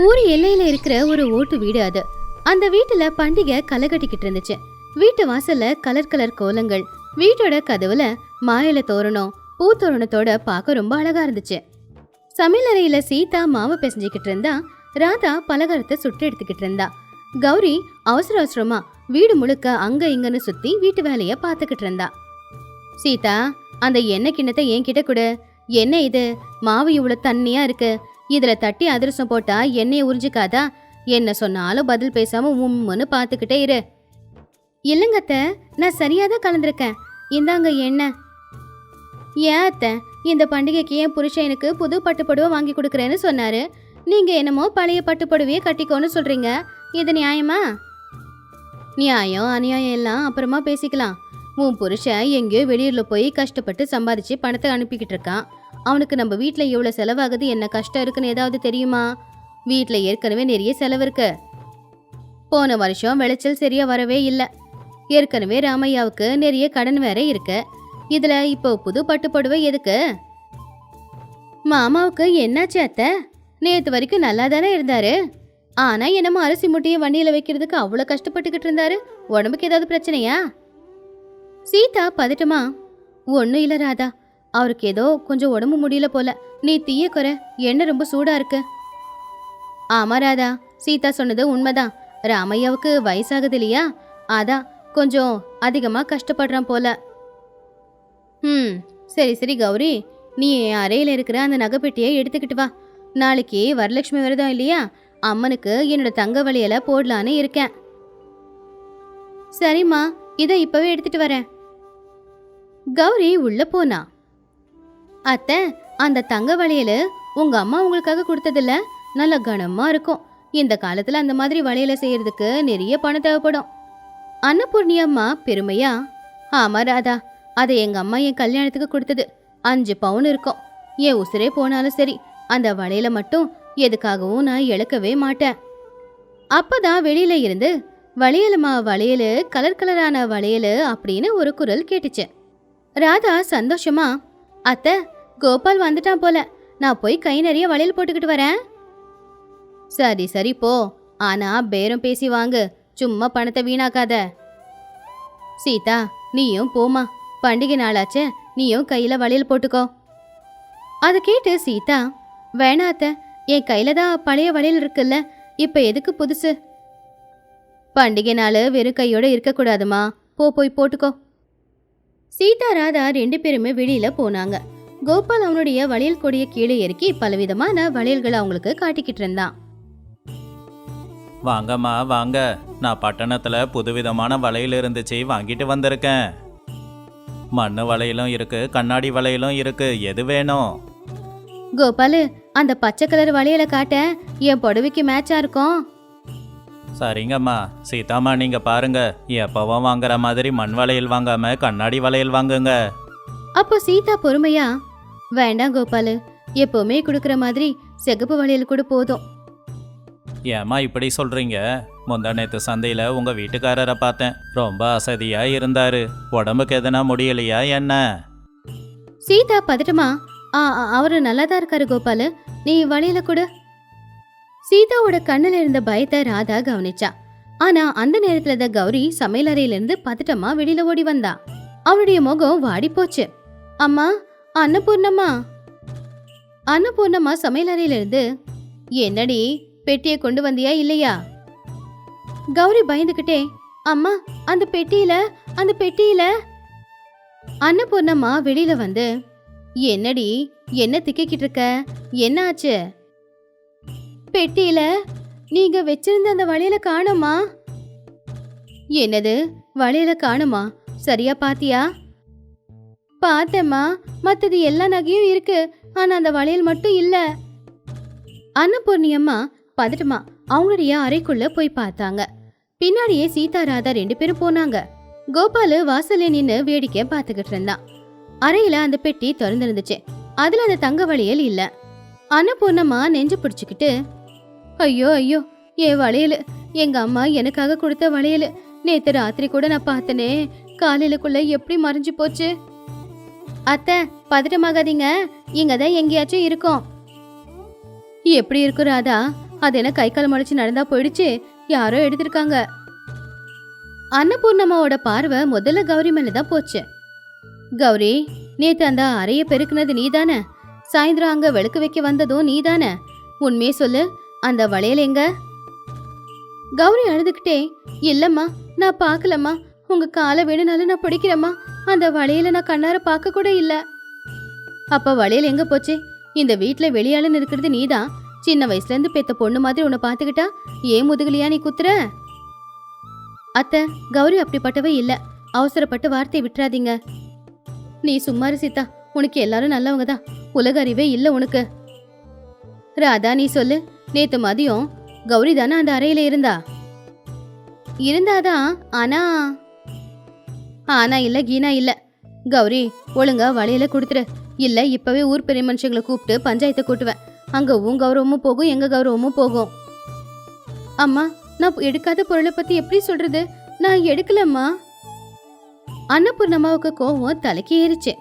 ஊர் எல்லையில இருக்கிற ஒரு ஓட்டு வீடு அது. அந்த வீட்டுல பண்டிகை களை கட்டிக்கிட்டு இருந்துச்சு. வீட்டு வாசல்ல கலர் கலர் கோலங்கள், வீட்டோட கதவுல மாயில தோரணம், பூத்தோரணத்தோட பார்க்க ரொம்ப அழகா இருந்துச்சு. சமையலறையில சீதா மாவு பிசைஞ்சுக்கிட்டு இருந்தா, ராதா பலகாரத்தை சுட்டு எடுத்துக்கிட்டு இருந்தா. கௌரி அவசர அவசரமா வீடு முழுக்க அங்க இங்கன்னு சுத்தி வீட்டு வேலைய பாத்துக்கிட்டு இருந்தா. சீதா, அந்த எண்ணெய் கிண்ணத்தை என்கிட்ட கொடு. என்ன இது, மாவு இவ்வளவு தண்ணியா இருக்கு, இதுல தட்டி அதிரசம் போட்டா எண்ணெயை உறிஞ்சிக்காதா? என்ன சொன்னாலும் பதில் பேசாம உம்முன்னு பாத்துக்கிட்டே இரு. இல்லங்கத்த, நான் சரியாதான் கலந்துருக்கேன், இந்தாங்க எண்ணெய். ஏன் அத்தை, இந்த பண்டிகைக்கு என் புருஷனுக்கு புது பட்டுப்புடவை வாங்கி கொடுக்குறேன்னு சொன்னாரு, நீங்க என்னமோ பழைய பட்டுப்புடவையே கட்டிக்கோன்னு சொல்றீங்க, இது நியாயமா? நியாயம் அநியாயம் எல்லாம் அப்புறமா பேசிக்கலாம். உன் புருஷன் எங்கேயோ வெளியூர்ல போய் கஷ்டப்பட்டு சம்பாதிச்சு பணத்தை அனுப்பிக்கிட்டு இருக்கான். அவனுக்கு நம்ம வீட்டுல எவ்வளவு செலவாகுது, என்ன கஷ்டம் இருக்குன்னு ஏதாவது தெரியுமா? வீட்டுல ஏற்கனவே நிறைய செலவு இருக்கு. போன வருஷம் விளைச்சல் சரியா வரவே இல்லை. ஏற்கனவே ராமையாவுக்கு நிறைய கடன் வேற இருக்கு. இதுல இப்போ புது பட்டுப்புடவை எதுக்கு? மாமாவுக்கு என்னாச்சு அத்தை? நேத்து வரைக்கும் நல்லா தானே இருந்தாரு. ஆனா என்னமோ அரிசி முட்டையை வண்டியில வைக்கிறதுக்கு அவ்வளவு கஷ்டப்பட்டுக்கிட்டு இருந்தாரு. உடம்புக்கு ஏதாவது பிரச்சனையா? சீதா பதட்டமா, ஒன்னும் இல்ல ராதா, அவருக்கு ஏதோ கொஞ்சம் உடம்பு முடியல போல. நீ தீய குறை, எண்ணெய் ரொம்ப சூடா இருக்கு. ஆமா ராதா, சீதா சொன்னது உண்மைதான். ராமையாவுக்கு வயசாகுது இல்லையா, அதான் கொஞ்சம் அதிகமா கஷ்டப்படுறான் போல. சரி சரி கௌரி, நீ அறையில இருக்கிற அந்த நகைப்பெட்டியை எடுத்துக்கிட்டு வா. நாளைக்கு வரலட்சுமி விரதம் இல்லையா, அம்மனுக்கு என்னோட தங்க வளையல போடலான்னு இருக்கேன். சரிம்மா, இதை இப்பவே எடுத்துட்டு வரேன். கௌரி உள்ள போனா. அத்தை, அந்த தங்க வளையல் உங்க அம்மா உங்களுக்காக கொடுத்ததில்ல, நல்ல கனமா இருக்கும். இந்த காலத்துல அந்த மாதிரி வளையல செய்யறதுக்கு நிறைய பணம் தேவைப்படும். அன்னபூர்ணி அம்மா பெருமையா, ஆமா ராதா, அதை எங்க அம்மா என் கல்யாணத்துக்கு கொடுத்தது. 5 பவுன் இருக்கும். என் உசுரே போனாலும் சரி, அந்த வளையல மட்டும் எதுக்காகவும் நான் இழக்கவே மாட்டேன். அப்பதான் வெளியில இருந்து, வளையலுமா வளையலு, கலர் கலரான வளையலு அப்படின்னு ஒரு குரல் கேட்டுச்சு. ராதா சந்தோஷமா, அத்தை, கோபால் வந்துட்டான் போல, நான் போய் கை நிறைய வளையல் போட்டுக்கிட்டு வரேன். சரி சரி போ, ஆனா பேரம் பேசி வாங்கு, சும்மா பணத்தை வீணாக்காத. சீதா, நீயும் போமா, பண்டிகை நாளாச்சே, நீயும் கையில வளையல் போட்டுக்கோ. அதை கேட்டு சீதா, வேணாத்த, என் கையில தான் பழைய வளையல் இருக்குல்ல, இப்ப எதுக்கு புதுசு? பண்டிகை நாள் வெறும் கையோட இருக்கக்கூடாதுமா, போய் போட்டுக்கோ. சீதா ராதா 2 பேருமே வெளியில போனாங்க. கோபால் அவனுடைய வளையல் கொடிய கீழே இறக்கி பலவிதமான வளையல்களை அவங்களுக்கு காட்டிக்கிட்டு இருந்தான். வாங்கம்மா வாங்க, நான் பட்டணத்துல புதுவிதமான வளையல் இருந்துச்சு, வாங்கிட்டு வந்திருக்கேன். மண்ணு வளையலும் இருக்கு, கண்ணாடி வளையலும் இருக்கு, எது வேணும்? கோபாலு, அந்த பச்சை கலர் வளையலை காட்ட, என் புடவைக்கு மேட்சா இருக்கும். சரிங்கம்மா. சீதாம்மா, நீங்க பாருங்க, எப்பவும் வாங்குற மாதிரி மண் வளையல் வாங்காம கண்ணாடி வளையல் வாங்குங்க. அப்போ சீதா பொறுமையா, வேண்டாம் கோபாலு, எப்பவுமே கொடுக்கற மாதிரி சிகப்பு வளையல் கூட போதும். ஏம்மா இப்படி சொல்றீங்க? முந்தா நேத்து சந்தையில உங்க வீட்டுக்காரரை பார்த்தேன், ரொம்ப அசதியா இருந்தாரு. உடம்புக்கு எதனா முடியலையா என்ன? சீதா பதட்டமா, அவரு நல்லாதான் இருக்காரு கோபாலு, நீ வளையல கூட. சீதாவோட கண்ணுல இருந்த பயத்தை ராதா கவனிச்சா. ஆனா அந்த நேரத்துல தான் கௌரி சமையலறையில இருந்து பதட்டமா வெளியில ஓடி வந்தா. அவளுடைய முகம் வாடி போச்சு. அம்மா, அன்னபூர்ணம்மா. அன்னபூர்ணம்மா சமையலறையில இருந்து, என்னடி, பெட்டியை கொண்டு வந்தியா இல்லையா? கௌரி பயந்துகிட்டே, அம்மா, அந்த பெட்டியில. அன்னபூர்ணம்மா வெளியில வந்து, என்னடி, என்ன திக்கிட்டு இருக்க, என்ன ஆச்சு? பெட்டியில நீங்க வச்சிருந்த அந்த வளையல காணுமா? என்னது, வளையல காணுமா? சரியா பாத்தியா? பார்த்தேம்மா, மத்தது எல்லா நகையும் இருக்கு, ஆனா அந்த வளையல் மட்டும் இல்ல. அன்னபூர்ணி அம்மா பதட்டமா அவங்களுடைய அறைக்குள்ள போய் பார்த்தாங்க. பின்னாடியே சீதா ராதா 2 பேரும் போனாங்க. கோபாலு வாசல்ல நின்னு வேடிக்கை பார்த்துக்கிட்டு இருந்தான். அறையில அந்த பெட்டி திறந்திருந்துச்சு. அதுல அந்த தங்க வளையல் இல்ல. அன்னபூர்ணம்மா நெஞ்சு பிடிச்சுக்கிட்டு, ஐயோ ஐயோ, என் வளையல், எங்க அம்மா எனக்காக கொடுத்த வளையல், நேத்து ராத்திரி கூட நான் பார்த்தனே, காலையிலக்குள்ள எப்படி மறைஞ்சு போச்சு? அத்தை, பதட்டமாகாதீங்க, இங்கதான் எங்கேயாச்சும் இருக்கும். எப்படி இருக்கும் ராதா? அது என்ன கை கால் முளைச்சு நடந்தா போயிடுச்சு, யாரோ எடுத்திருக்காங்க. அன்னபூர்ணம்மாவோட பார்வை முதல்ல கௌரி மேலதான் போச்சு. கௌரி, நேத்து அந்த அறைய பெருக்குனது நீதானே? சாயந்தரம் அங்க விளக்கு வைக்க வந்ததும் நீதானே? உண்மையே சொல்லு, அந்த வளையல் எங்க? கௌரி அழுதுகிட்டே, இல்லம்மா நான் பார்க்கலம்மா, உங்க காலை வேணும்னாலும் நான் பிடிக்கிறேம்மா, அந்த வளையல நான் கண்ணார பார்க்க கூட இல்ல. அப்ப வளையல் எங்க போச்சு? இந்த வீட்டுல வெளியாளன்னு இருக்கிறது நீதான். சின்ன வயசுல இருந்து பெத்த பொண்ணு மாதிரி உன்னை பாத்துக்கிட்டா ஏன் முதுகுலியா நீ குத்துற? அத்தை, கௌரி அப்படிப்பட்டவ இல்ல, அவசரப்பட்டு வார்த்தையை விட்டுறாதீங்க. நீ சும்மாரு சீதா, உனக்கு எல்லாரும் நல்லவங்க தான், உலக அறிவே இல்ல உனக்கு. ராதா நீ சொல்லு, நேத்து மதியம் கௌரி தானே அந்த அறையில இருந்தாதான். ஆனா இல்ல கீனா இல்ல. கௌரி, ஒழுங்கா வளையல கொடுத்துரு, இல்ல இப்பவே ஊர் பெரிய மனுஷங்களை கூப்பிட்டு பஞ்சாயத்தை கூட்டுவேன். அங்க உன் கௌரவமும் போகும், எங்க கௌரவமும் போகும். அம்மா, நான் எடுக்காத பொருளை பத்தி எப்படி சொல்றது? நான் எடுக்கலம்மா. அன்னபூர்ணம்மாவுக்கு கோவம் தலைக்கு ஏறிச்சு.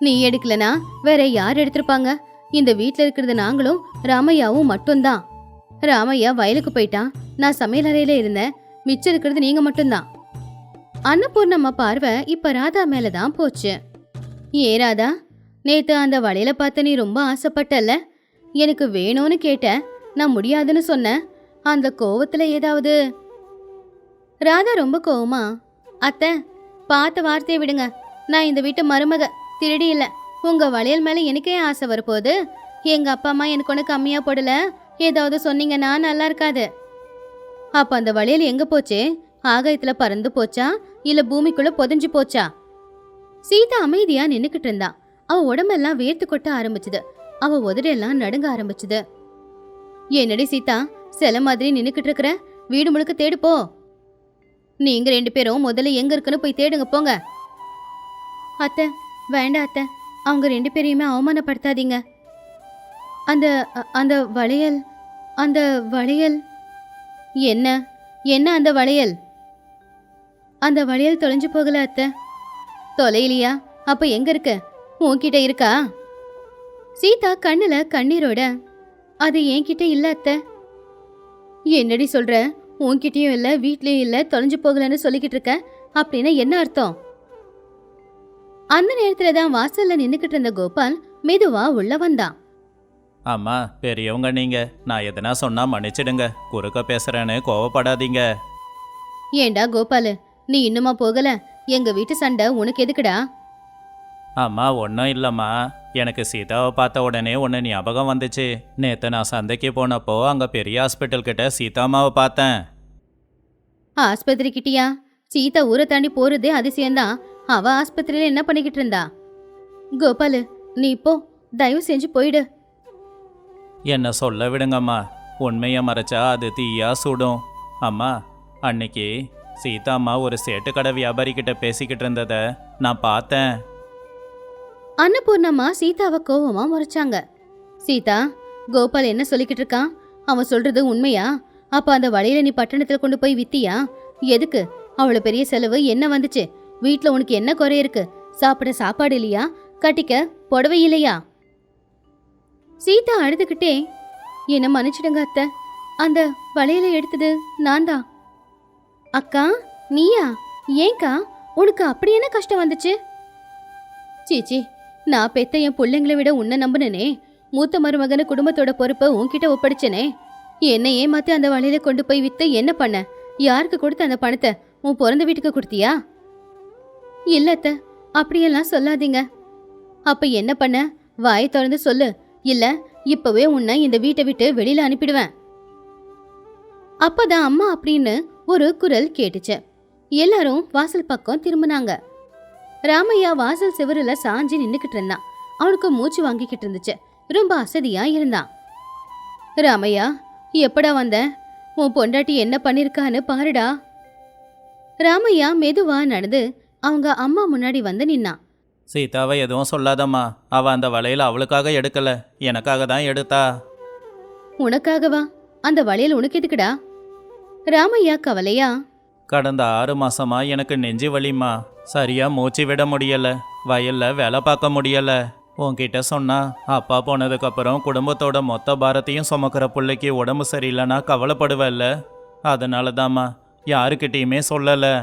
நீ எடுக்கலனா வேற யார் எடுத்திருப்பாங்க? இந்த வீட்டுல இருக்கிறது நாங்களும் ராமையாவும் மட்டும்தான். ராமையா வயலுக்கு போயிட்டான், நான் சமையல் அறையில இருந்தேன், மிச்சம் இருக்கிறது நீங்க மட்டும்தான். அன்னபூர்ணம்மா பார்வை இப்ப ராதா மேலதான் போச்சு. ஏ ராதா, நேத்து அந்த வளையல பார்த்து நீ ரொம்ப ஆசைப்பட்டல்ல, எனக்கு வேணும்னு கேட்ட, நான் முடியாதுன்னு சொன்னேன். அந்த கோவத்துல ஏதாவது? ராதா ரொம்ப கோவமா, அத்தை பார்த்த வார்த்தையை விடுங்க, நான் இந்த வீட்டு மருமக, திருடி இல்ல. உங்க வளையல் மேல எனக்கே ஆசை வரப்போகுது. எங்க அப்பா அம்மா எனக்கு ஒன்று கம்மியா போடல, ஏதாவது சொன்னீங்கன்னா நல்லா இருக்காது. அப்ப அந்த வளையல் எங்க போச்சு? ஆகாயத்துல பறந்து போச்சா, இல்ல பூமிக்குள்ள புதைஞ்சு போச்சா? சீதா அமைதியா நின்னுக்கிட்டு இருந்தா. அவ உடம்பெல்லாம் வேர்த்து கொட்ட ஆரம்பிச்சுது, அவ உதடெல்லாம் நடுங்க ஆரம்பிச்சுது. என்னடி சீதா, சில மாதிரி நின்னுக்கிட்டு இருக்கிற? வீடு முழுக்க தேடு போ. நீங்க 2 பேரும் முதல்ல எங்க இருக்குன்னு போய் தேடுங்க, போங்க. அத்தை வேண்டாம் அத்தை, அவங்க 2 பேரையுமே அவமானப்படுத்தாதீங்க. அந்த அந்த வளையல் அந்த வளையல் என்ன என்ன அந்த வளையல்? அந்த வளையல் தொலைஞ்சு போகல அத்தை. தொலையிலையா? அப்ப எங்க இருக்கு? உன்கிட்ட இருக்கா? சீதா கண்ணுல கண்ணீரோட, அது என்கிட்ட இல்ல அத்தை. என்னடி சொல்ற? உன்கிட்டயும் இல்ல, வீட்லயும் இல்ல, தொலைஞ்சு போகலன்னு சொல்லிக்கிட்டு இருக்க, அப்படின்னா என்ன அர்த்தம்? அந்த நேரத்துலதான் வாசல்ல நின்னுக்கிட்டு இருந்த கோபால் மெதுவா உள்ள வந்தான். அம்மா, பெரியவங்க நீங்க, நான் எதனா சொன்னா மன்னிச்சிடுங்க, குறுக்க பேசுறேன்னு கோவப்படாதீங்க. ஏண்டா கோபாலு, நீ இன்னுமா போகல? எங்க வீட்டு சண்டை உனக்கு எதுக்குடா? அம்மா, ஒன்றும் இல்லைம்மா, எனக்கு சீதாவை பார்த்த உடனே ஒன்று ஞாபகம் வந்துச்சு. நேற்று நான் சந்தைக்கு போனப்போ அங்கே பெரிய ஹாஸ்பிட்டல் கிட்ட சீதாமாவை பார்த்தேன். ஆஸ்பத்திரி கிட்டியா? சீதா ஊரை தாண்டி போறதே அதிசயம்தான். அவ ஆஸ்பத்திரியில என்ன பண்ணிக்கிட்டு இருந்தா? கோபாலு, நீ இப்போ தயவு செஞ்சு போயிடு. என்ன சொல்ல விடுங்கம்மா, உண்மையை மறைச்சா அது தீயா சுடும். அம்மா, அன்னைக்கு சீதாம்மா ஒரு சேட்டுக்கடை வியாபாரி கிட்ட பேசிக்கிட்டு இருந்ததை நான் பார்த்தேன். அன்னபூர்ணம்மா சீதாவை கோவமா முறைச்சாங்க. சீதா, கோபால் என்ன சொல்லிக்கிட்டு இருக்கான்? அவன் சொல்றது உண்மையா? அப்ப அந்த வளையல நீ பட்டணத்துல கொண்டு போய் வித்தியா? எதுக்கு? அவ்வளவு பெரிய செலவு என்ன வந்துச்சு? வீட்டுல உனக்கு என்ன குறை இருக்கு? சாப்பிட சாப்பாடு இல்லையா? கட்டிக்க புடவை இல்லையா? சீதா அழுதுகிட்டே, என்ன மன்னிச்சிடுங்க அத்தை, அந்த வளையலை எடுத்தது நான் தான். அக்கா, நீயா? ஏங்கா, உனக்கு அப்படி என்ன கஷ்டம் வந்துச்சு? சீச்சி, நான் பெத்த என் பிள்ளைங்களை விட உன்னை நம்பினே. மூத்த மருமகன குடும்பத்தோட பொறுப்பை உன்கிட்ட ஒப்படைச்சனே. என்னை ஏமாத்தி அந்த வளையல கொண்டு போய் வித்து என்ன பண்ண? யாருக்கு கொடுத்த அந்த பணத்தை? உன் பிறந்த வீட்டுக்கு கொடுத்தியா? இல்லத்த, அப்படியெல்லாம் சொல்லாதீங்க. அப்ப என்ன பண்ண? வாயை திறந்து சொல்லு, இல்ல இப்பவே உன்னை இந்த வீட்டை விட்டு வெளியில அனுப்பிடுவேன். அப்பதான் அம்மா அப்படின்னு ஒரு குரல் கேட்டுச்சு. எல்லாரும் வாசல் பக்கம் திரும்பினாங்க. ராமையா வாசல் சிவருல சாஞ்சி நின்னுக்கிட்டு இருந்தான். அவனுக்கு மூச்சு வாங்கிக்கிட்டு இருந்துச்சு, ரொம்ப அசதியா இருந்தான். ராமையா, எப்படா வந்த? உன் பொண்டாட்டி என்ன பண்ணிருக்கான்னு பாருடா. ராமையா மெதுவா நடந்து அவங்க அம்மா முன்னாடி வந்து நின்னான். சீதாவை எதுவும் சொல்லாதம்மா, அவ அந்த வளையல அவளுக்காக எடுக்கல, எனக்காக தான் எடுத்தா. உனக்காகவா? அந்த வளையல் உனக்கு எதுக்குடா? ராமையா கவலையா, கடந்த 6 மாசமா எனக்கு நெஞ்சு வலிம்மா, சரியா மூச்சு விட முடியல, வயல்ல வேலை பார்க்க முடியல. உன்கிட்ட சொன்னா அப்பா போனதுக்கப்புறம் குடும்பத்தோட மொத்த பாரத்தையும் சுமக்கிற பிள்ளைக்கு உடம்பு சரியில்லைன்னா கவலைப்படுவல்ல. அதனால தாம்மா யாருக்கிட்டேயுமே சொல்லலை.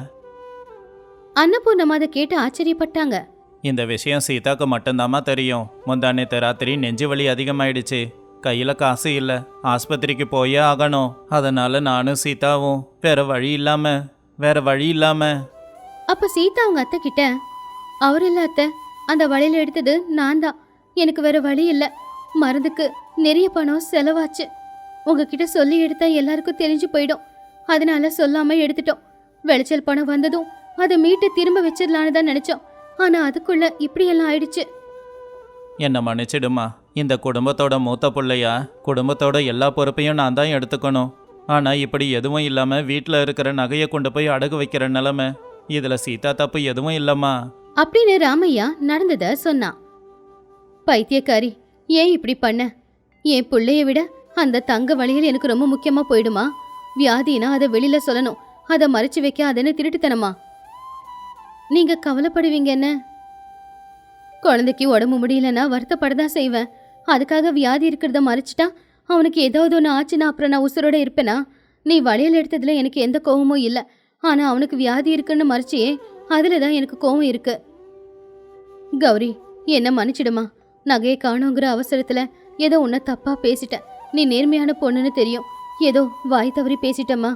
அன்னபூர்ணம்மா அதை கேட்டு ஆச்சரியப்பட்டாங்க. இந்த விஷயம் சீதாக்கு மட்டும்தாம்மா தெரியும். முந்தானேத்து ராத்திரி நெஞ்சு வலி அதிகமாயிடுச்சு. கையில் காசு இல்லை, ஆஸ்பத்திரிக்கு போயே ஆகணும். அதனால நானும் சீதாவும் வேற வழி இல்லாம. அப்ப சீதா அவங்க அத்தை கிட்ட, அவர் இல்ல அத்தை, அந்த வளையல் எடுத்தது நான் தான். எனக்கு வேற வழி இல்ல, மருந்துக்கு நிறைய பணம் செலவாச்சு. உங்ககிட்ட சொல்லி எடுத்தா எல்லாருக்கும் தெரிஞ்சு போயிடும், அதனால சொல்லாம எடுத்துட்டோம். விளைச்சல் பணம் வந்ததும் அதை மீட்டு திரும்ப வச்சிடலான்னு தான் நினைச்சோம். ஆனா அதுக்குள்ள இப்படியெல்லாம் ஆயிடுச்சு. என்னை மன்னிச்சிடுமா. இந்த குடும்பத்தோட மூத்த பிள்ளையா, குடும்பத்தோட எல்லா பொறுப்பையும் நான் தான் எடுத்துக்கணும். ஆனால் இப்படி எதுவும் இல்லாமல் வீட்டில் இருக்கிற நகையை கொண்டு போய் அடகு வைக்கிற நிலைமை. இதில் சீதா தப்பு எதுவும் இல்லைம்மா அப்படின்னு ராமையா நடந்தத சொன்னான். பைத்தியக்காரி, ஏன் இப்படி பண்ண? என் பிள்ளைய விட அந்த தங்க வளையல் எனக்கு ரொம்ப முக்கியமா போயிடுமா? வியாதினா அதை வெளியில சொல்லணும், அதை மறைச்சு வைக்க அதென்ன திருட்டுத்தனமா? நீங்க கவலைப்படுவீங்க என்ன? குழந்தைக்கு உடம்பு முடியலன்னா வருத்தப்படதான் செய்வேன். அதுக்காக வியாதி இருக்கிறத மறைச்சிட்டா அவனுக்கு ஏதாவது ஒன்று ஆச்சுன்னா அப்புறம் நான் உசுரோட இருப்பேனா? நீ வளையல் எடுத்ததுல எனக்கு எந்த கோவமும் இல்லை. ஆனா அவனுக்கு வியாதி இருக்குன்னு மறைச்சியே, அதுல தான் எனக்கு கோவம் இருக்கு. கௌரி, என்ன மன்னிச்சிடுமா. நகையை காணுங்கிற அவசரத்துல ஏதோ உன்னை தப்பா பேசிட்டேன். நீ நேர்மையான பொண்ணுன்னு தெரியும், ஏதோ வாய் தவறி பேசிட்டம்மா.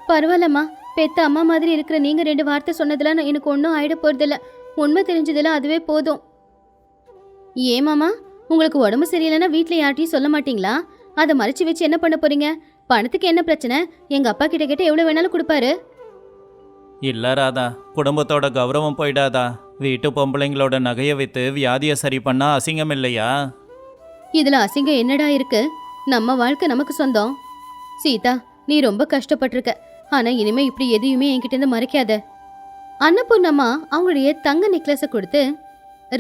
பரவாயில்லம்மா, பெத்த அம்மா மாதிரி இருக்கிற நீங்க 2 வார்த்தை சொன்னதுல எனக்கு ஒன்றும் ஆயிட போறதில்ல. உண்மை தெரிஞ்சதுல அதுவே போதும். ஏமாமா, உங்களுக்கு உடம்பு சரியில்லைன்னா வீட்டில் யார்ட்டையும் சொல்ல மாட்டீங்களா? அதை மறைச்சு வச்சு என்ன பண்ண போறீங்க? பணத்துக்கு என்ன பிரச்சனை? எங்க அப்பா கிட்ட கேட்ட எவ்வளவு வேணாலும் கொடுப்பாரு. இல்லை ராதா, குடும்பத்தோட கௌரவம் போயிடாதா? வீட்டு பொம்பளைங்களோட நகையை விற்று வியாதியை சரி பண்ணா அசிங்கம் இல்லையா? இதுல அசிங்கம் என்னடா இருக்கு? நம்ம வாழ்க்கை நமக்கு சொந்தம். சீதா, நீ ரொம்ப கஷ்டப்பட்டிருக்க. ஆனா இனிமே இப்படி எதையுமே என்கிட்ட இருந்து மறைக்காத. அன்னபூர்ணம்மா அவங்களுடைய தங்க நெக்லஸை கொடுத்து,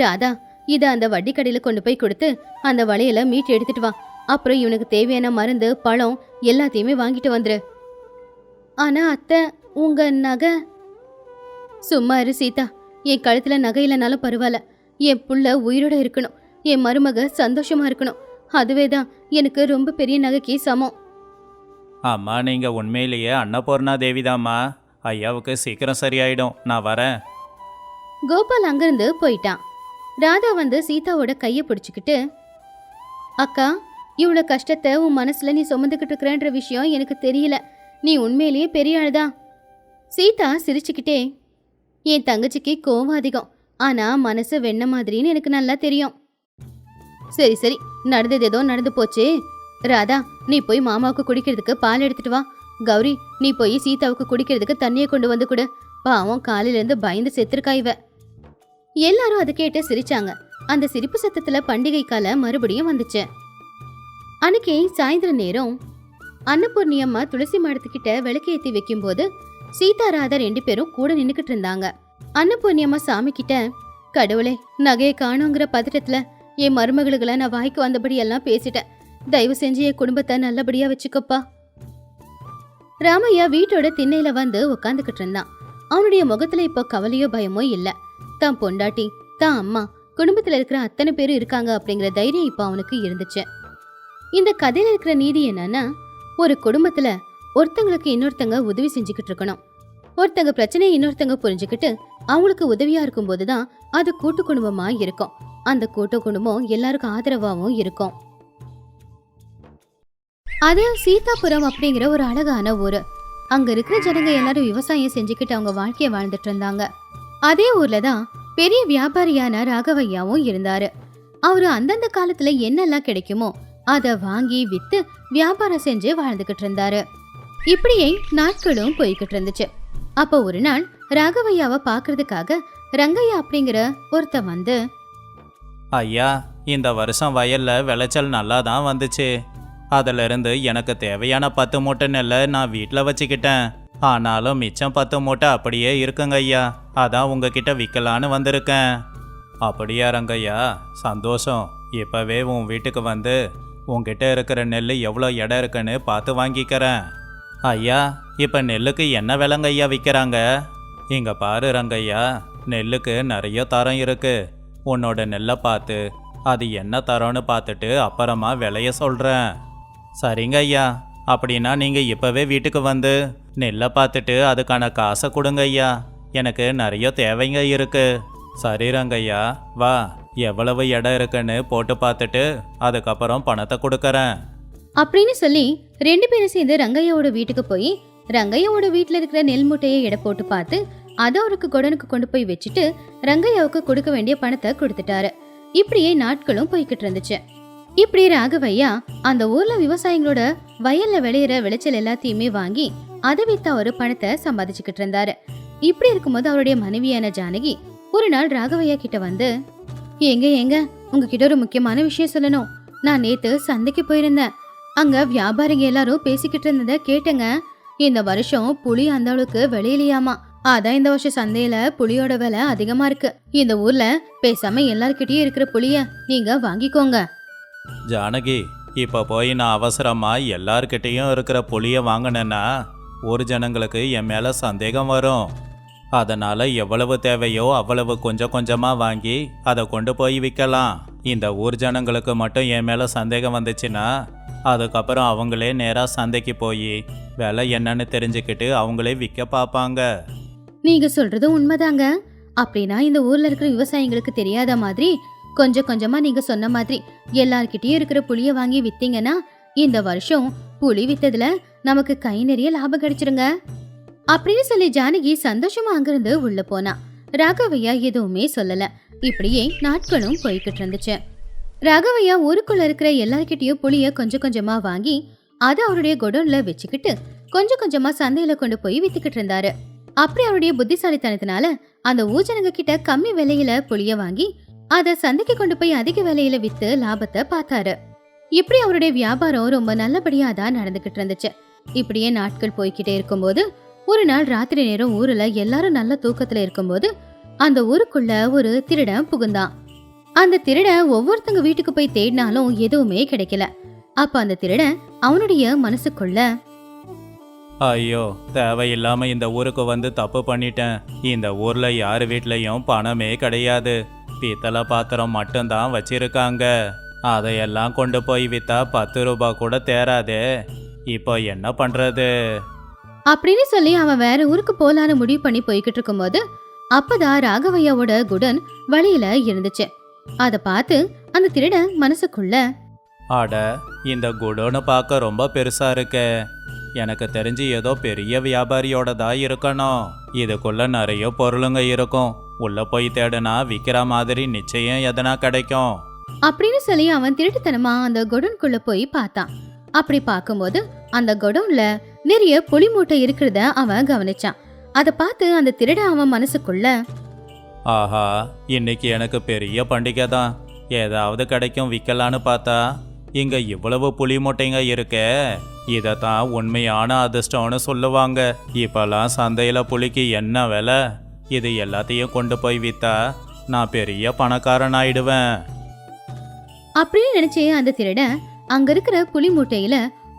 ராதா, இதை அந்த வட்டி கடையில கொண்டு போய் கொடுத்து அந்த வளையலை மீட்டு எடுத்துட்டு வா. அப்புறம் இவனுக்கு தேவையான மருந்து, பழம் எல்லாத்தையுமே வாங்கிட்டு வந்துரு. ஆனா அத்தை, உங்க நகை? சும்மா இரு சீதா. என் கழுத்துல நகை இல்லைனாலும் பரவாயில்ல, என் புள்ள உயிரோட இருக்கணும், என் மருமக சந்தோஷமா இருக்கணும். அதுவே தான் எனக்கு ரொம்ப பெரிய நகைக்கு சமம். அம்மா, நீங்கள் உண்மையிலேயே அன்னபூர்ணா தேவிதாம்மா. ஐயாவுக்கு சீக்கிரம் சரியாயிடும். நான் வரேன். கோபால் அங்கிருந்து போயிட்டான். ராதா வந்து சீதாவோட கையை பிடிச்சிக்கிட்டு, அக்கா, இவ்வளோ கஷ்டத்தை உன் மனசுல நீ சுமந்துக்கிட்டு இருக்கிறன்ற விஷயம் எனக்கு தெரியல. நீ உண்மையிலேயே பெரிய ஆளுதான். சீதா சிரிச்சுக்கிட்டே, என் தங்கச்சிக்கு கோவம் அதிகம், ஆனா மனசு வெண்ண மாதிரின்னு எனக்கு நல்லா தெரியும். சரி சரி, நடந்தது ஏதோ நடந்து போச்சு. ராதா, நீ போய் மாமாவுக்கு குடிக்கிறதுக்கு பால் எடுத்துட்டு வா. கௌரி, நீ போய் சீதாவுக்கு குடிக்கிறதுக்கு தண்ணியை கொண்டு வந்து கொடு. பாவம் காலையிலேருந்து பயந்து செத்துருக்கா இவ. எல்லாரும் அதை கேட்டு சிரிச்சாங்க. அந்த சிரிப்பு சத்தத்துல பண்டிகை கால மறுபடியும் வந்துச்சு. அன்னைக்கு சாயந்தர நேரம் அன்னபூர்ணி அம்மா துளசி மரத்துக்கிட்ட விளக்கு ஏற்றி வைக்கும் போது சீதா ராதா 2 பேரும் கூட நின்னுக்கிட்டு இருந்தாங்க. அன்னபூர்ணி அம்மா சாமி கிட்ட, கடவுளே, நகையை காணுங்கிற பதட்டத்துல என் மருமகளுகளை நான் வாய்க்கு வந்தபடி எல்லாம் பேசிட்டேன். தயவு செஞ்சு என் குடும்பத்தை நல்லபடியா வச்சுக்கப்பா. ராமையா வீட்டோட திண்ணையில வந்து உட்காந்துக்கிட்டு இருந்தான். அவனுடைய முகத்துல இப்போ கவலையோ பயமோ இல்ல. தான் பொண்டாட்டி, தான் அம்மா, குடும்பத்துல இருக்கிற அத்தனை பேரும் இருக்காங்க அப்படிங்கிற தைரியம் இப்போ அவனுக்கு இருந்துச்சு. இந்த கதையில இருக்கிற நீதி என்னன்னா, ஒரு குடும்பத்துல ஒருத்தங்களுக்கு இன்னொருத்தங்க உதவி செஞ்சுக்கிட்டு இருக்கணும். ஒருத்தங்க பிரச்சனையை இன்னொருத்தங்க புரிஞ்சுக்கிட்டு அவங்களுக்கு உதவியா இருக்கும் போதுதான் அது கூட்டு குடும்பமா இருக்கும். அந்த கூட்டு குடும்பம் எல்லாருக்கும் ஆதரவாகவும் இருக்கும். அது சீதாபுரம் அப்படிங்கிற ஒரு அழகான ஊரு. அங்க இருக்கிற ஜனங்க எல்லாரும் விவசாயம் செஞ்சுக்கிட்டு அவங்க வாழ்க்கைய வாழ்ந்துட்டு இருந்தாங்க. அதே ஊர்ல தான் பெரிய வியாபாரியான ராகவையாவும் இருந்தாரு. அவரு அந்தந்த காலத்துல என்னெல்லாம் கிடைக்குமோ அதை வாங்கி வித்து வியாபாரம் செஞ்சு வாழ்ந்துகிட்டு இருந்தாரு. இப்படியே நாட்களும் போய்கிட்டு இருந்துச்சு. அப்ப ஒரு நாள் ராகவையாவை பாக்குறதுக்காக ரங்கையா அப்படிங்கிற ஒருத்த வந்து, ஐயா, இந்த வருஷம் வயல்ல விளைச்சல் நல்லா தான் வந்துச்சு. அதிலிருந்து எனக்கு தேவையான 10 மூட்டை நெல்லை நான் வீட்டில் வச்சுக்கிட்டேன். ஆனாலும் மிச்சம் 10 மூட்டை அப்படியே இருக்குங்க ஐயா. அதான் உங்ககிட்ட விற்கலான்னு வந்திருக்கேன். அப்படியா ரங்கையா, சந்தோஷம். இப்போவே உன் வீட்டுக்கு வந்து உங்ககிட்ட இருக்கிற நெல் எவ்வளோ இடம் இருக்குன்னு பார்த்து வாங்கிக்கிறேன். ஐயா, இப்போ நெல்லுக்கு என்ன விலைங்க ஐயா விற்கிறாங்க? இங்கே பாரு ரங்கையா, நெல்லுக்கு நிறைய தரம் இருக்கு. உன்னோட நெல்லை பார்த்து அது என்ன தரோன்னு பார்த்துட்டு அப்புறமா விலைய சொல்கிறேன். சரிங்க ஐயா, அப்படின்னா நீங்கள் இப்போவே வீட்டுக்கு வந்து நெல்லை பார்த்துட்டு அதுக்கான காசை கொடுங்க ஐயா. எனக்கு நிறைய தேவைங்க இருக்கு. சரி ரங்கையா, வா, எவ்வளவு இடம் இருக்குன்னு போட்டு பார்த்துட்டு அதுக்கப்புறம் பணத்தை கொடுக்கறேன் அப்படின்னு சொல்லி 2 பேரும் சேர்ந்து ரங்கையாவோட வீட்டுக்கு போய் ரங்கையாவோட வீட்டுல இருக்கிற நெல் மூட்டையை எடை போட்டு பார்த்து அதை அவருக்கு குடனுக்கு கொண்டு போய் வச்சுட்டு ரங்கையாவுக்கு கொடுக்க வேண்டிய பணத்தை கொடுத்துட்டாரு. இப்படியே நாட்களும் போய்கிட்டு இருந்துச்சு. இப்படி ராகவையா அந்த ஊர்ல விவசாயிகளோட வயல்ல விளையிற விளைச்சல் எல்லாத்தையுமே வாங்கி அதை வித்து அவரு பணத்தை சம்பாதிச்சுக்கிட்டு இருந்தாரு. இப்படி இருக்கும்போது அவருடைய மனைவியான ஜானகி ஒரு நாள் ராகவையா கிட்ட வந்து, எங்க உங்ககிட்ட ஒரு முக்கியமான விஷயம் சொல்லணும். நான் நேத்து சந்தைக்கு போயிருந்தேன். அங்க வியாபாரிங்க எல்லாரும் பேசிக்கிட்டு இருந்ததை கேட்டேங்க. இந்த வருஷம் புளி அந்த அளவுக்கு விளையிலையாமா. அதான் இந்த வருஷம் சந்தையில புளியோட விலை அதிகமா இருக்கு. இந்த ஊர்ல பேசாம எல்லார்கிட்டயும் இருக்கிற புளிய நீங்க வாங்கிக்கோங்க. ஜானகி, இப்போ போய் நான் அவசரமா எல்லார்கிட்டையும் இருக்கிற புளிய வாங்கினேன்னா ஒரு ஜனங்களுக்கு என் மேல சந்தேகம் வரும். அதனால எவ்வளவு தேவையோ அவ்வளவு கொஞ்சம் கொஞ்சமா வாங்கி அதை கொண்டு போய் விற்கலாம். இந்த ஊர் ஜனங்களுக்கு மட்டும் என் மேல சந்தேகம் வந்துச்சுன்னா அதுக்கப்புறம் அவங்களே நேரா சந்தைக்கு போய் விலை என்னன்னு தெரிஞ்சுக்கிட்டு அவங்களே விற்க பார்ப்பாங்க. நீங்க சொல்றது உண்மைதாங்க. அப்படின்னா இந்த ஊர்ல இருக்கிற விவசாயிங்களுக்கு தெரியாத மாதிரி கொஞ்சம் கொஞ்சமா நீங்க சொன்ன மாதிரி எல்லார்கிட்டயும் இருக்கிற புளிய வாங்கி வித்தீங்கன்னா இந்த வருஷம் புளி வித்ததுல நமக்கு கை நிறைய லாபம் கிடைச்சிருங்க அப்படின்னு சொல்லி ஜானகி சந்தோஷமா அங்கிருந்து உள்ள போனா. ராகவையா எதுவுமே சொல்லல. இப்படியே நாட்களும் போய்கிட்டு இருந்துச்சு. ராகவையா ஊருக்குள்ள இருக்கிற எல்லார்கிட்டயும் புளிய கொஞ்சம் கொஞ்சமா வாங்கி அதை அவருடைய குடோன்ல வச்சுக்கிட்டு கொஞ்சம் கொஞ்சமா சந்தையில கொண்டு போய் வித்துக்கிட்டு இருந்தாரு. அப்படி அவருடைய புத்திசாலித்தனத்தினால அந்த ஊஜனங்க கிட்ட கம்மி விலையில புளிய வாங்கி அதை சந்தைக்கு கொண்டு போய் அதிக விலையில வித்து லாபத்தை பார்த்தாரு. இப்படி அவருடைய வியாபாரம் ரொம்ப நல்லபடியா தான் நடந்துகிட்டு இருந்துச்சு. இப்படியே நாட்கள் போய்கிட்டே இருக்கும்போது ஒரு நாள் ராத்திரி நேரம் ஊர்ல எல்லாரும் நல்ல தூக்கத்துல இருக்கும்போது அந்த ஊருக்குள்ள ஒரு திருடன் புகுந்தான். அந்த திருடன் ஒவ்வொருத்தங்க வீட்டுக்கு போய் தேடினாலும் எதுவுமே கிடைக்கல. அப்ப அந்த திருடன் அவனுடைய மனசுக்குள்ள, ஐயோ, தேவையில்லாம இந்த ஊருக்கு வந்து தப்பு பண்ணிட்டேன். இந்த ஊர்ல யார் வீட்லயும் பணமே கிடையாது. பித்தளை பாத்திரம் மட்டும்தான் வச்சிருக்காங்க. அதையெல்லாம் கொண்டு போய் வித்தா 10 ரூபாய் கூட தேராதே. இப்போ என்ன பண்றது அப்படின்னு சொல்லி அவன் வேற ஊருக்கு போலான்னு முடிவு பண்ணி போய்கிட்டு இருக்கும்போது அப்பதான் ராகவையாவோட குடன் வழியில இருந்துச்சு. அத பார்த்து அந்த திருடன் மனசுக்குள்ள, அட, இந்த குடோனை பார்க்க ரொம்ப பெருசா இருக்கே. எனக்கு தெரிஞ்சு ஏதோ பெரிய வியாபாரியோடதா இருக்கணும். இதுக்குள்ள நிறைய பொருளுங்க இருக்கும். உள்ள போய் தேடுனா விக்கிற மாதிரி நிச்சயம் எதனா கிடைக்கும் அப்படின்னு சொல்லி அவன் திருட்டுத்தனமா அந்த குடோன்குள்ள போய் பார்த்தான். அப்படி பார்க்கும்போது அந்த குடோன்ல நிறைய புளி மூட்டை இருக்கிறத அவன் கவனிச்சான். அத பார்த்து அந்த திருடன் அவன் மனசுக்குள்ள, ஆஹா, இன்னைக்கு எனக்கு பெரிய பண்டிகை தான். ஏதாவது கிடைக்கும் விற்கலான்னு பார்த்தா இங்க இவ்வளவு புளி மூட்டைங்க இருக்கே. இதைத்தான் உண்மையான அதிர்ஷ்டம்னு சொல்லுவாங்க. இப்பெல்லாம் சந்தையில புளிக்கு என்ன விலை? இது எல்லாத்தையும் கொண்டு போய் வித்தா நான் பெரிய பணக்காரன் ஆயிடுவேன் அப்படின்னு நினைச்சே அந்த திருடன் அங்க இருக்கிற புளி மூட்டையில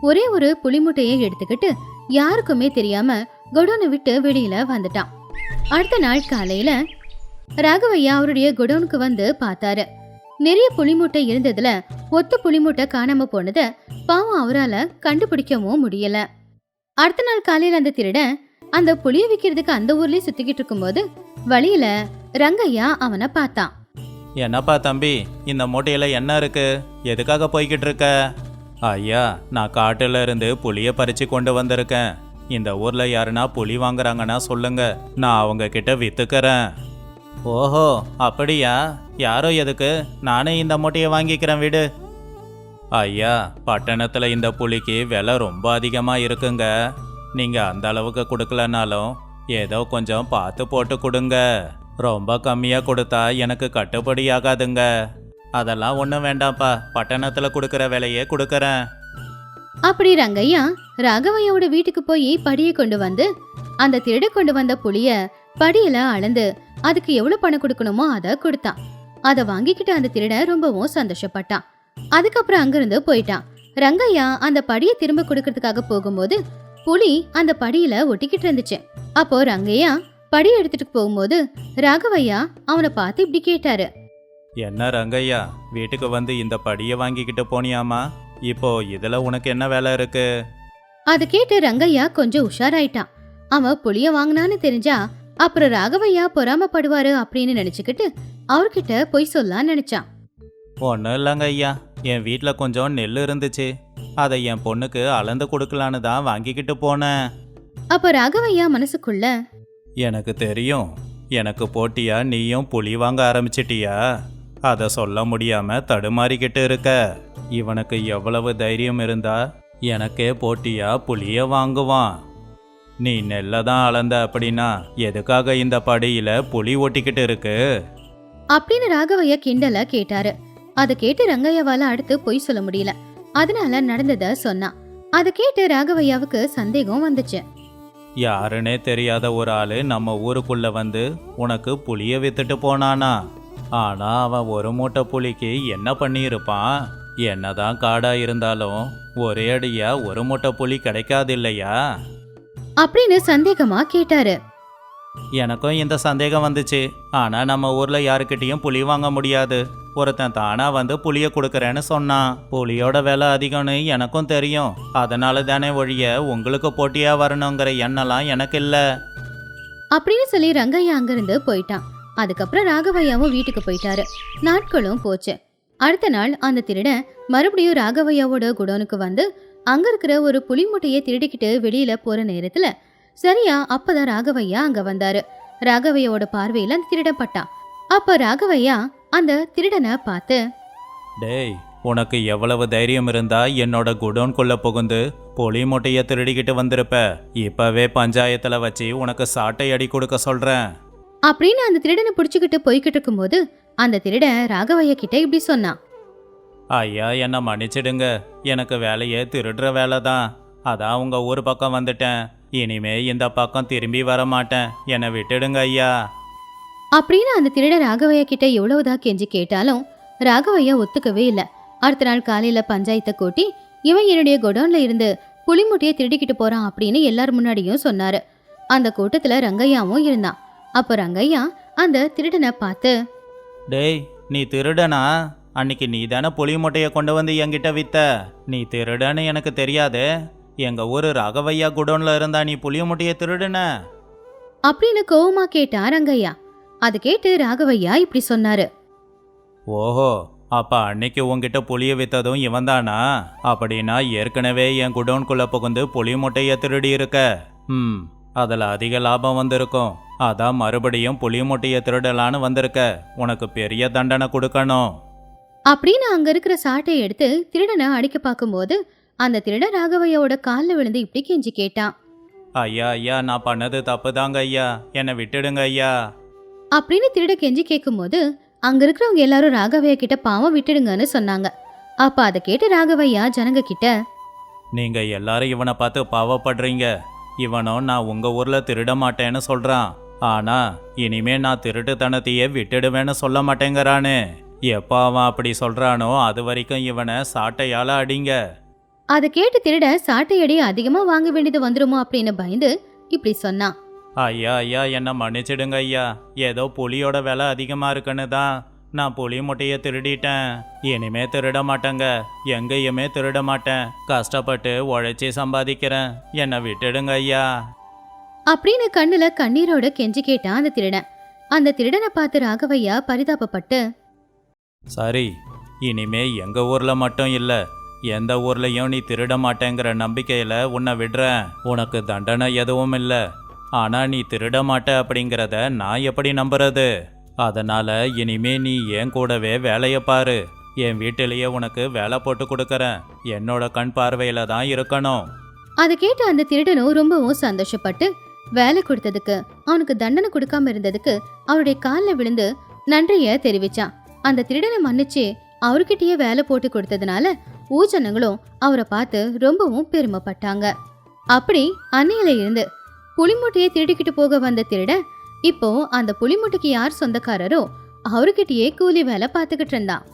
ஒரே ஒரு புளி மூட்டையை எடுத்துக்கிட்டு யாருக்குமே தெரியாம குடோனை விட்டு வெளியில வந்துட்டான். அடுத்த நாள் காலையில ராகவையா அவருடைய குடோனுக்கு வந்து பார்த்தாரு. நிறைய புளிமூட்டை இருந்ததுல ஒத்த புளிமூட்டை காணாம போனத பாவம் அவரால கண்டுபிடிக்கவும் முடியல. அடுத்த நாள் காலையில அந்த திருடன் அந்த புளிய விக்கிறதுக்கு அந்த ஊர்லயே சுத்திக்கிட்டு இருக்கும்போது வழியில ரங்கையா அவனை பார்த்தான். என்னப்பா தம்பி, இந்த மூட்டையில என்ன இருக்கு? எதுக்காக போய்கிட்டு இருக்க? ஐயா, நான் காட்டுல இருந்து புளிய பறிச்சு கொண்டு வந்திருக்கேன். இந்த ஊர்ல யாருன்னா புளி வாங்குறாங்கன்னா சொல்லுங்க, நான் அவங்க கிட்ட வித்துக்கிறேன். ஓஹோ, அப்படியா? யாரோ எதுக்கு? நானே இந்த மூட்டையை வாங்கிக்கிறேன், விடு. ஐயா, பட்டணத்துல இந்த புளிக்கு விலை ரொம்ப அதிகமா இருக்குங்க. நீங்க அந்த அளவுக்கு கொடுக்கலனாலும் ஏதோ கொஞ்சம் பார்த்து போட்டு கொடுங்க. ரொம்ப கம்மியா கொடுத்தா எனக்கு கட்டுப்படி ஆகாதுங்க. அதெல்லாம் ஒன்றும் வேண்டாம்ப்பா, பட்டணத்துல கொடுக்குற விலையே கொடுக்கறேன். அப்படி ரங்கையா ராகவையோட வீட்டுக்கு போய் படியை கொண்டு வந்து அந்த திருட கொண்டு வந்த புளிய படியில அளந்து அதுக்கு எவ்வளவு பணம் கொடுக்கணுமோ அதை கொடுத்தான். அதை வாங்கிக்கிட்டு அந்த திருட ரொம்பவும் சந்தோஷப்பட்டான். அதுக்கப்புறம் அங்கிருந்து போயிட்டான். ரங்கையா அந்த படியை திரும்ப கொடுக்கறதுக்காக போகும்போது புலி அந்த படியில ஒட்டிக்கிட்டு இருந்துச்சு. அப்போ ரங்கையா படி எடுத்துட்டு போகும்போது ராகவையா அவனை பார்த்து இப்படி கேட்டாரு, என்ன ரங்கையா, வீட்டுக்கு வந்து இந்த படியை வாங்கிக்கிட்டு போனியாமா? இப்போ இதுல உனக்கு என்ன வேலை இருக்கு? அது கேட்டு ரங்கையா கொஞ்சம் உஷாராயிட்டான். அவன் புளிய வாங்கினான்னு தெரிஞ்சா அப்புறம் ராகவையா பொறாமப்படுவாரு அப்படின்னு நினைச்சுக்கிட்டு அவர்கிட்ட பொய் சொல்லலாம்னு நினைச்சான். ஒன்றும் இல்லைங்க ஐயா, என் வீட்டில் கொஞ்சம் நெல் இருந்துச்சு, அதை என் பொண்ணுக்கு அளந்து கொடுக்கலான்னு தான் வாங்கிக்கிட்டு போனேன். அப்ப ராகவையா மனசுக்குள்ள, எனக்கு தெரியும், எனக்கு போட்டியா நீயும் புலி வாங்க ஆரம்பிச்சிட்டியா? அதை சொல்ல முடியாம தடுமாறிக்கிட்டு இருக்க. இவனுக்கு எவ்வளவு தைரியம் இருந்தா எனக்கே போட்டியா புலிய வாங்குவான்? நீ நெல்லை தான் அளந்த அப்படின்னா எதுக்காக இந்த படியில புலி ஒட்டிக்கிட்டு இருக்கு அப்படின்னு ராகவையா கிண்டல கேட்டாரு. அதை கேட்டு ரங்கையாவால அடுத்து பொய் சொல்ல முடியல. அதனால நடந்தத சொன்னான். அதை கேட்டு ராகவையாவுக்கு சந்தேகம் வந்துச்சு. யாருன்னே தெரியாத ஒரு ஆளு நம்ம ஊருக்குள்ள வந்து உனக்கு புளிய வித்துட்டு போனானா? ஆனா அவன் ஒரு மூட்டை புளிக்கு என்ன பண்ணியிருப்பான்? என்னதான் காடா இருந்தாலும் ஒரே அடியா ஒரு மூட்டை புளி கிடைக்காது இல்லையா அப்படின்னு சந்தேகமா கேட்டாரு. எனக்கும் இந்த சந்தேகம் வந்துச்சு. ஆனா நம்ம ஊர்ல யாருக்கிட்டையும் புளி வாங்க முடியாது. ஒருத்தன் தானா வந்து புளிய கொடுக்கறேன்னு சொன்னான். புளியோட விலை அதிகம்னு எனக்கும் தெரியும். அதனால தானே ஒழிய உங்களுக்கு போட்டியா வரணுங்கிற எண்ணெல்லாம் எனக்கு இல்ல அப்படின்னு சொல்லி ரங்கையா அங்கிருந்து போயிட்டான். அதுக்கப்புறம் ராகவையாவும் வீட்டுக்கு போயிட்டாரு. நாட்களும் போச்சு. அடுத்த நாள் அந்த திருடன் மறுபடியும் ராகவையாவோட குடோனுக்கு வந்து அங்க இருக்கிற ஒரு புலி மூட்டையை திருடிக்கிட்டு வெளியில போற நேரத்துல சரியா அப்பதான் ராகவையா அங்க வந்தாரு. ராகவையோட பார்வையில அந்த திருடன் பட்டான். அப்ப ராகவையா அந்த திருடனை பார்த்து, டேய், உனக்கு எவ்வளவு தைரியம் இருந்தா என்னோட குடோன்குள்ள புகுந்து புலி மூட்டையை திருடிக்கிட்டு வந்திருப்ப? இப்பவே பஞ்சாயத்துல வச்சு உனக்கு சாட்டை அடி கொடுக்க சொல்றேன் அப்படின்னு அந்த திருடனை பிடிச்சுக்கிட்டு போய்கிட்டு இருக்கும்போது அந்த திருடன் ராகவையா கிட்ட இப்படி சொன்னான். ஐயா, என்னை மன்னிச்சிடுங்க, எனக்கு வேலையே திருடுற வேலை தான். அதான் உங்க ஊர் பக்கம் வந்துட்டேன். இனிமே இந்த பக்கம் திரும்பி வர மாட்டேன், என்னை விட்டுடுங்க ஐயா அப்படின்னு அந்த திருடன் ராகவையா கிட்ட எவ்வளவுதான் கெஞ்சி கேட்டாலும் ராகவையா ஒத்துக்கவே இல்லை. அடுத்த நாள் காலையில பஞ்சாயத்தை கூட்டி இவன் என்னுடைய குடோன்ல இருந்து புலி மூட்டையை திருடிக்கிட்டு போறான் அப்படின்னு எல்லார் முன்னாடியும் சொன்னாரு. அந்த கூட்டத்துல ரங்கையாவும் இருந்தான். அப்போ ரங்கையா அந்த திருடனை பார்த்து, டேய், நீ திருடனா? அன்னைக்கு நீ தானே புலி மூட்டையை கொண்டு வந்து என்கிட்ட வித்த. நீ திருடன்னு எனக்கு தெரியாதே. எங்க ஊரு ராகவையா குடோன்ல இருந்தா நீ புளிய மூட்டையை திருடுன அப்படின்னு கோவமா கேட்டா ரங்கையா. அது கேட்டு ராகவையா இப்படி சொன்னாரு. ஓஹோ, அப்ப அன்னைக்கு உன்கிட்ட புளிய வித்ததும் இவன் தானா? அப்படின்னா ஏற்கனவே என் குடோன்குள்ள புகுந்து புலி மூட்டையை திருடி இருக்க. அதுல அதிக லாபம் வந்திருக்கும். அதான் மறுபடியும் புலி மூட்டையை திருடலான்னு வந்திருக்க. உனக்கு பெரிய தண்டனை கொடுக்கணும் அப்படின்னு அங்க இருக்கிற சாட்டை எடுத்து திருடனை அடிக்க பார்க்கும்போது அந்த திருடன் ராகவையோட காலில் விழுந்து இப்படி கெஞ்சி கேட்டான். ஐயா ஐயா, நான் பண்ணது தப்பு தாங்க ஐயா, என்னை விட்டுடுங்க ஐயா அப்படின்னு திருட கெஞ்சி கேட்கும்போது அங்க இருக்கிறவங்க எல்லாரும் ராகவையா கிட்ட பாவம் விட்டுடுங்கன்னு சொன்னாங்க. அப்ப அதை கேட்டு ராகவையா ஜனங்க கிட்ட, நீங்க எல்லாரும் இவனை பார்த்து பாவப்படுறீங்க. இவனும் நான் உங்க ஊர்ல திருட மாட்டேன்னு சொல்றான். ஆனா இனிமே நான் திருட்டுத்தனத்தையே விட்டுடுவேன்னு சொல்ல மாட்டேங்கிறானே. எப்போ அவன் அப்படி சொல்றானோ அது வரைக்கும் இவனை சாட்டையால அடிங்க. அதை கேட்டு திருட சாட்டையடி அதிகமா வாங்க வேண்டியது வந்துருமோ அப்படின்னு பயந்து இப்படி சொன்னான். ஐயா ஐயா, என்னை மன்னிச்சிடுங்க ஐயா. ஏதோ புலியோட விலை அதிகமா இருக்குன்னு தான் நான் புலி மூட்டையை திருடிட்டேன். இனிமே திருட மாட்டேங்க, எங்கேயுமே திருட மாட்டேன். கஷ்டப்பட்டு உழைச்சி சம்பாதிக்கிறேன், என்னை விட்டுடுங்க ஐயா அப்படின்னு கண்ணுல கண்ணீரோட கெஞ்சி கேட்டான் அந்த திருடன். அந்த திருடனை பார்த்து ராகவையா பரிதாபப்பட்டு, சரி, இனிமே எங்க ஊர்ல மட்டும் இல்ல, எந்த ஊர்லயும் நீ திருட மாட்டேங்கிற நம்பிக்கையில உன்னை விடுறேன். உனக்கு தண்டனை எதுவும் இல்ல. ஆனா நீ திருட மாட்ட அப்படிங்கிறத நான் எப்படி நம்புறது? அதனால இனிமே நீ என் கூடவே வேலைய பாரு. என் வீட்டிலேயே உனக்கு வேலை போட்டு கொடுக்கறேன். என்னோட கண் பார்வையில தான் இருக்கணும். அதை கேட்டு அந்த திருடனும் ரொம்பவும் சந்தோஷப்பட்டு வேலை கொடுத்ததுக்கு அவனுக்கு தண்டனை கொடுக்காம இருந்ததுக்கு அவருடைய காலில் விழுந்து நன்றிய தெரிவிச்சான். அந்த திருடனை மன்னிச்சு அவர்கிட்டயே வேலை போட்டு கொடுத்ததுனால ஊஜனங்களும் அவரை பார்த்து ரொம்பவும் பெருமைப்பட்டாங்க. அப்படி அன்னையில இருந்து புலிமூட்டையை திருடிக்கிட்டு போக வந்த திருடன் இப்போ அந்த புலிமூட்டைக்கு யார் சொந்தக்காரரோ அவர்கிட்டயே கூலி வேலை பார்த்துக்கிட்டு இருந்தான்.